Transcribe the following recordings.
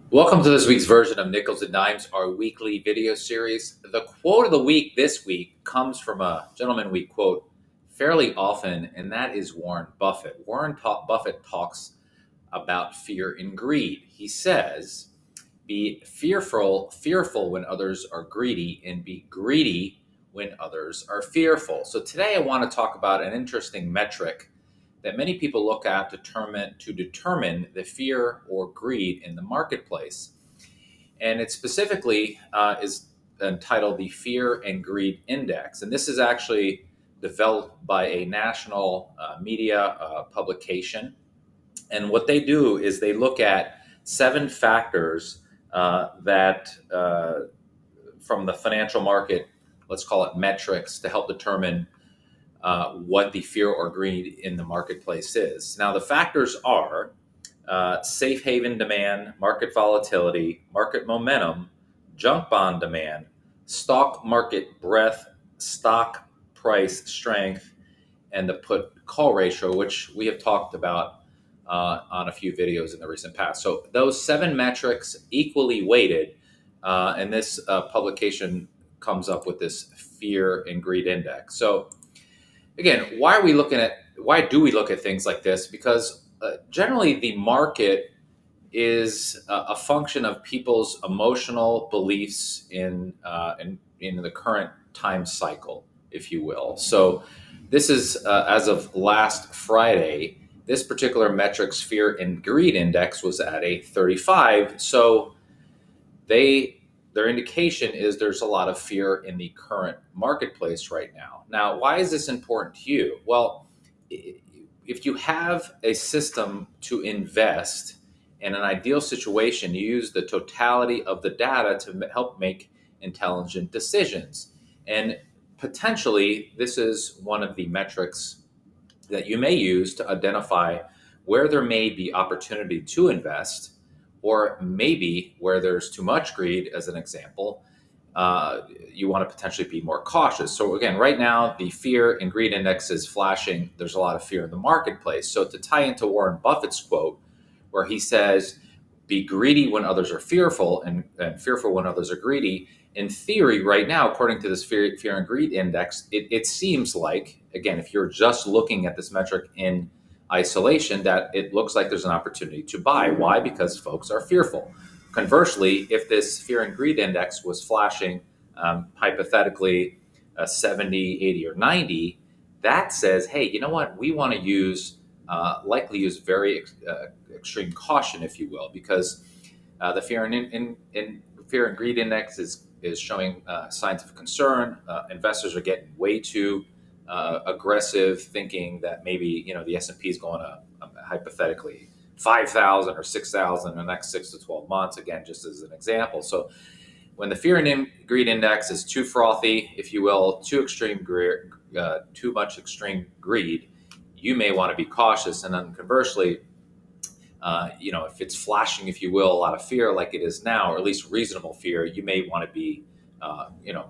Welcome to this week's version of Nichols and Dimes, our weekly video series. The quote of the week this week comes from a gentleman we quote fairly often, and that is Warren Buffett. Buffett talks about fear and greed. He says, "Be fearful when others are greedy, and be greedy when others are fearful." So today I want to talk about an interesting metric that many people look at to determine the fear or greed in the marketplace. And it specifically is entitled the Fear and Greed Index. And this is actually developed by a national media publication. And what they do is they look at seven factors that from the financial market, let's call it metrics, to help determine what the fear or greed in the marketplace is. Now, the factors are safe haven demand, market volatility, market momentum, junk bond demand, stock market breadth, stock price strength, and the put call ratio, which we have talked about on a few videos in the recent past. So those seven metrics equally weighted, and this publication comes up with this fear and greed index. So again, why do we look at things like this? Because generally the market is a function of people's emotional beliefs in the current time cycle, if you will. So this is as of last Friday. This particular metric's fear and greed index was at a 35. So their indication is there's a lot of fear in the current marketplace right now. Now, why is this important to you? Well, if you have a system to invest in an ideal situation, you use the totality of the data to help make intelligent decisions. And potentially, this is one of the metrics that you may use to identify where there may be opportunity to invest, or maybe where there's too much greed, as an example. You want to potentially be more cautious. So again, right now, the fear and greed index is flashing. There's a lot of fear in the marketplace. So to tie into Warren Buffett's quote, where he says, be greedy when others are fearful and fearful when others are greedy. In theory, right now, according to this fear and greed index, it seems like, again, if you're just looking at this metric in isolation, that it looks like there's an opportunity to buy. Why? Because folks are fearful. Conversely, if this fear and greed index was flashing hypothetically 70, 80, or 90, that says, hey, you know what? We want to likely use very extreme caution, if you will, because the fear and greed index is showing signs of concern. Investors are getting way too aggressive, thinking that maybe the S&P is going to hypothetically 5,000 or 6,000 in the next 6 to 12 months. Again, just as an example. So when the fear and greed index is too frothy, if you will, too much extreme greed, you may want to be cautious. And then conversely, if it's flashing, if you will, a lot of fear like it is now, or at least reasonable fear, you may want to be,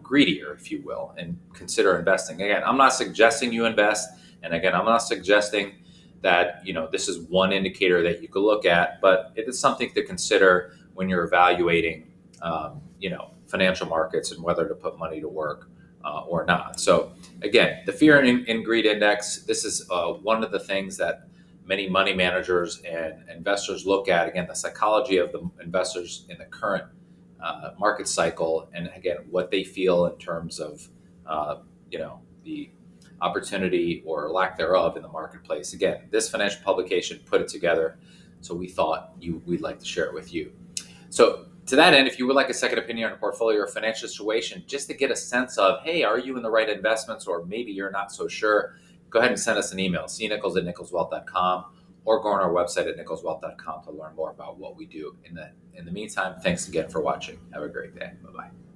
greedier, if you will, and consider investing. Again, I'm not suggesting you invest. And again, I'm not suggesting that, this is one indicator that you could look at, but it is something to consider when you're evaluating, financial markets and whether to put money to work or not. So again, the fear and greed index, this is one of the things that many money managers and investors look at. Again, the psychology of the investors in the current market cycle, and again, what they feel in terms of, the opportunity or lack thereof in the marketplace. Again, this financial publication put it together, so we thought we'd like to share it with you. So to that end, if you would like a second opinion on a portfolio or financial situation, just to get a sense of, hey, are you in the right investments, or maybe you're not so sure, go ahead and send us an email, cnichols@nicholswealth.com, or go on our website at nicholswealth.com to learn more about what we do. In the meantime, thanks again for watching. Have a great day. Bye-bye.